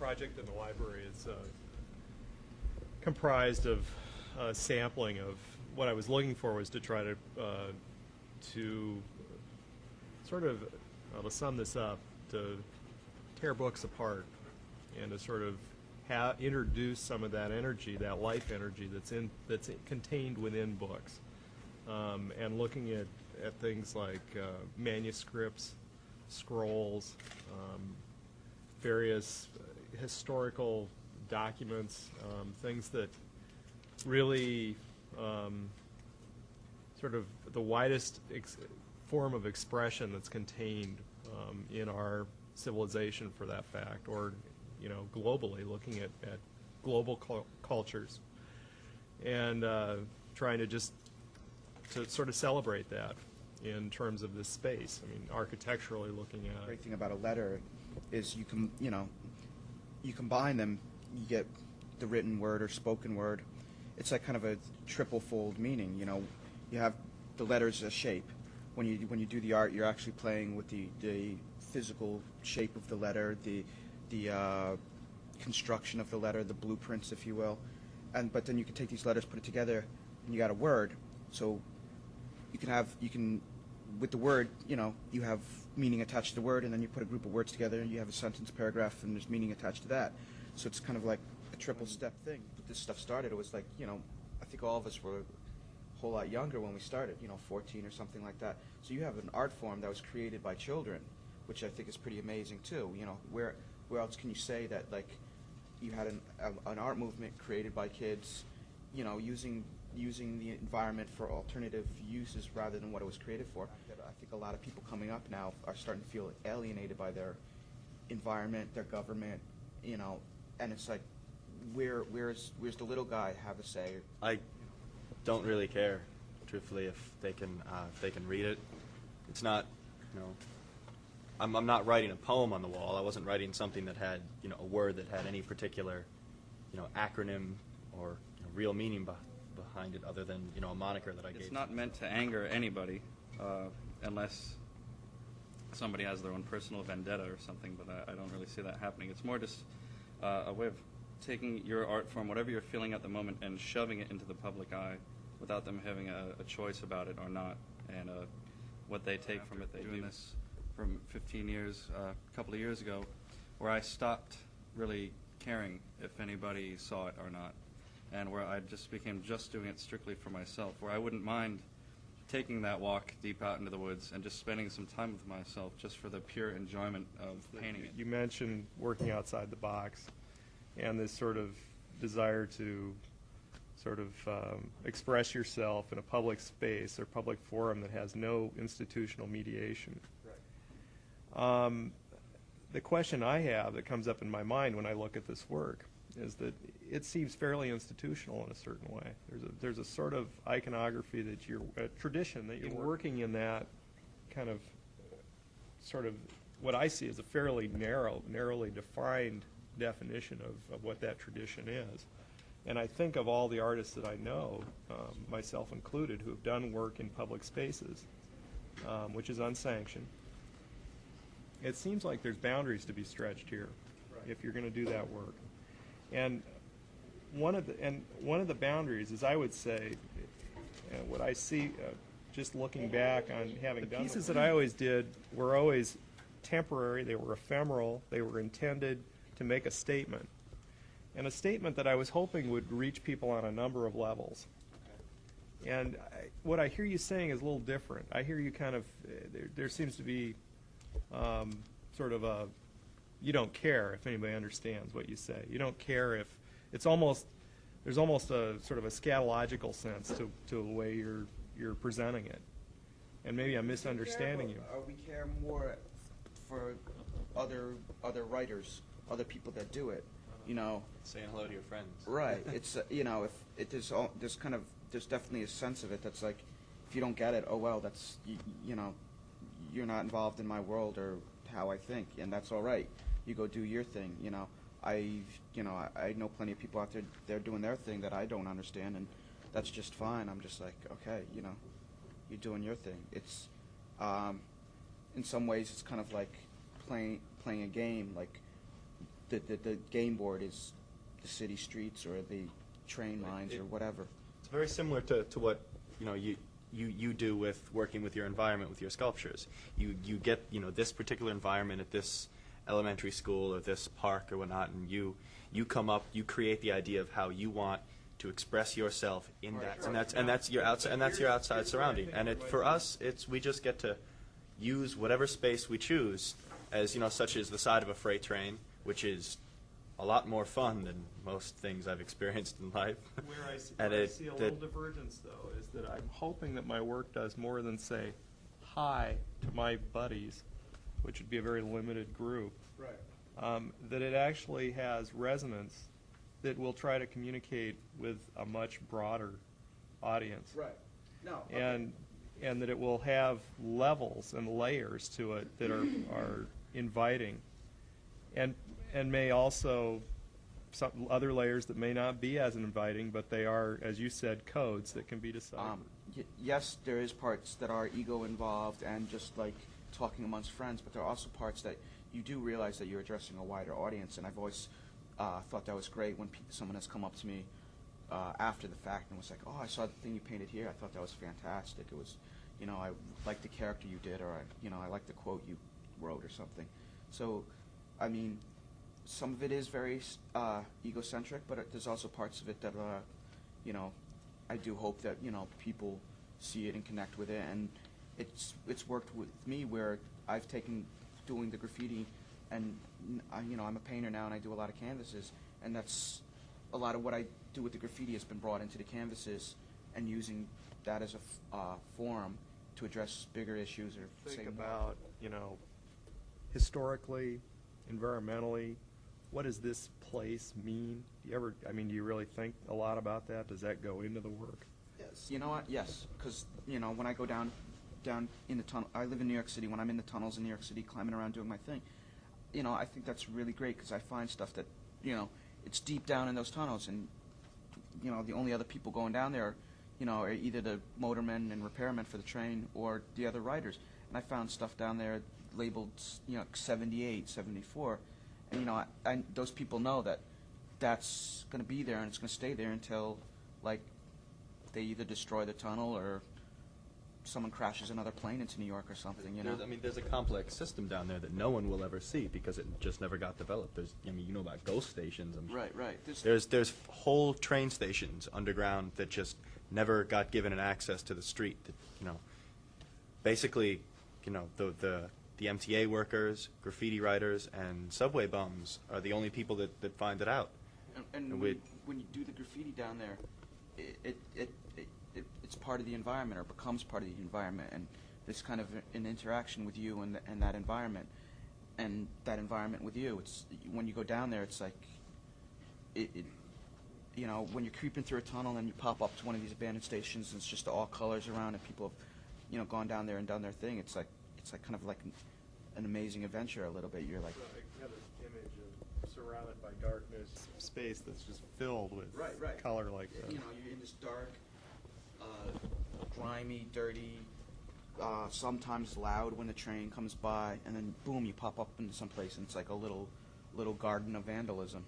project in the library is comprised of sampling of what I was looking for was to try to sort of, to sum this up, to tear books apart and to sort of introduce some of that energy, that life energy that's contained within books, and looking at things like manuscripts, scrolls, various historical documents, things that really sort of the widest form of expression that's contained in our civilization, for that fact, or globally, looking at global cultures, and trying to sort of celebrate that in terms of this space. I mean, architecturally looking at. The great thing about a letter is you combine them, you get the written word or spoken word. It's like kind of a triple-fold meaning. You have the letters as shape. When you do the art, you're actually playing with the physical shape of the letter, the construction of the letter, the blueprints, if you will. But then you can take these letters, put it together, and you got a word. So you can with the word, you have meaning attached to the word, and then you put a group of words together, and you have a sentence, paragraph, and there's meaning attached to that. So it's kind of like a triple-step thing. But this stuff started, it was like, I think all of us were a whole lot younger when we started, 14 or something like that. So you have an art form that was created by children, which I think is pretty amazing too. Where else can you say that, like, you had an art movement created by kids, using the environment for alternative uses rather than what it was created for. I think a lot of people coming up now are starting to feel alienated by their environment, their government, and it's like, where's the little guy have a say? I don't really care, truthfully, if they can read it. It's not, I'm not writing a poem on the wall. I wasn't writing something that had, a word that had any particular, acronym or real meaning behind it, other than, a moniker that I gave. It's not meant to anger anybody, unless somebody has their own personal vendetta or something, but I don't really see that happening. It's more just a way of taking your art form, whatever you're feeling at the moment, and shoving it into the public eye without them having a choice about it or not. And what they take from it, they do this from 15 years, a couple of years ago, where I stopped really caring if anybody saw it or not, and where I just became just doing it strictly for myself, where I wouldn't mind taking that walk deep out into the woods and just spending some time with myself just for the pure enjoyment of painting it. You mentioned working outside the box and this sort of desire to sort of express yourself in a public space or public forum that has no institutional mediation. Right. The question I have that comes up in my mind when I look at this work is that it seems fairly institutional in a certain way. There's a sort of iconography that a tradition that you're working in, that kind of sort of what I see as a fairly narrowly defined definition of what that tradition is. And I think of all the artists that I know, myself included, who have done work in public spaces, which is unsanctioned. It seems like there's boundaries to be stretched here, right, if you're going to do that work. And one of the boundaries is, I would say, what I see, just looking back on having done pieces that I always did were always temporary. They were ephemeral. They were intended to make a statement, and a statement that I was hoping would reach people on a number of levels. And what I hear you saying is a little different. I hear you kind of, there seems to be sort of a, you don't care if anybody understands what you say. You don't care if, it's almost, there's almost a sort of a scatological sense to the way you're presenting it. And maybe I'm misunderstanding you. We care more for other writers, other people that do it. Saying hello to your friends. Right. It's if there's definitely a sense of it that's like, if you don't get it, oh well, that's you're not involved in my world or how I think, and that's all right. You go do your thing. I know plenty of people out there, they're doing their thing that I don't understand, and that's just fine. I'm just like, okay, you're doing your thing. It's in some ways it's kind of like playing a game. Like the game board is the city streets or the train lines or whatever. It's very similar to what you do with working with your environment with your sculptures. You get this particular environment at this elementary school or this park or whatnot, and you come up, you create the idea of how you want to express yourself in that, and that's your outside surrounding. And for us, we just get to use whatever space we choose, as such as the side of a freight train, which is a lot more fun than most things I've experienced in life. Where I see a little divergence, though, is that I'm hoping that my work does more than say hi to my buddies, which would be a very limited group. Right. That it actually has resonance that will try to communicate with a much broader audience. Right. No. And that it will have levels and layers to it that are inviting, and may also some other layers that may not be as inviting, but they are, as you said, codes that can be deciphered. Yes, there is parts that are ego involved and just like talking amongst friends, but there are also parts that you do realize that you're addressing a wider audience, and I've always thought that was great when someone has come up to me after the fact and was like, oh, I saw the thing you painted here. I thought that was fantastic. It was, I liked the character you did, or I liked the quote you wrote or something. So, I mean, some of it is very egocentric, but there's also parts of it that, I do hope that, people see it and connect with it. And it's worked with me where I've taken doing the graffiti, and I'm a painter now, and I do a lot of canvases, and that's a lot of what I do with the graffiti has been brought into the canvases, and using that as a forum to address bigger issues or Think say about, historically, environmentally, what does this place mean? Do you really think a lot about that? Does that go into the work? Yes. You know what? Yes, because when I go down in the tunnel, I live in New York City. When I'm in the tunnels in New York City, climbing around doing my thing, I think that's really great because I find stuff that it's deep down in those tunnels, and the only other people going down there, are either the motormen and repairmen for the train or the other riders. And I found stuff down there labeled 78, 74, and those people know that that's going to be there and it's going to stay there until they either destroy the tunnel or someone crashes another plane into New York or something. There's a complex system down there that no one will ever see because it just never got developed. There's, about ghost stations. Right. There's whole train stations underground that just never got given an access to the street. That, basically, the MTA workers, graffiti writers, and subway bums are the only people that find it out. And when you do the graffiti down there, it's part of the environment, or becomes part of the environment, and there's kind of an interaction with you and that environment, and that environment with you. It's when you go down there, it's like when you're creeping through a tunnel and you pop up to one of these abandoned stations, and it's just all colors around, and people have gone down there and done their thing. It's like kind of like an amazing adventure a little bit. You're like. You have this image of surrounded by darkness, space that's just filled with Right. color like that. You're in this dark, grimy, dirty, sometimes loud when the train comes by, and then boom, you pop up into some place, and it's like a little garden of vandalism.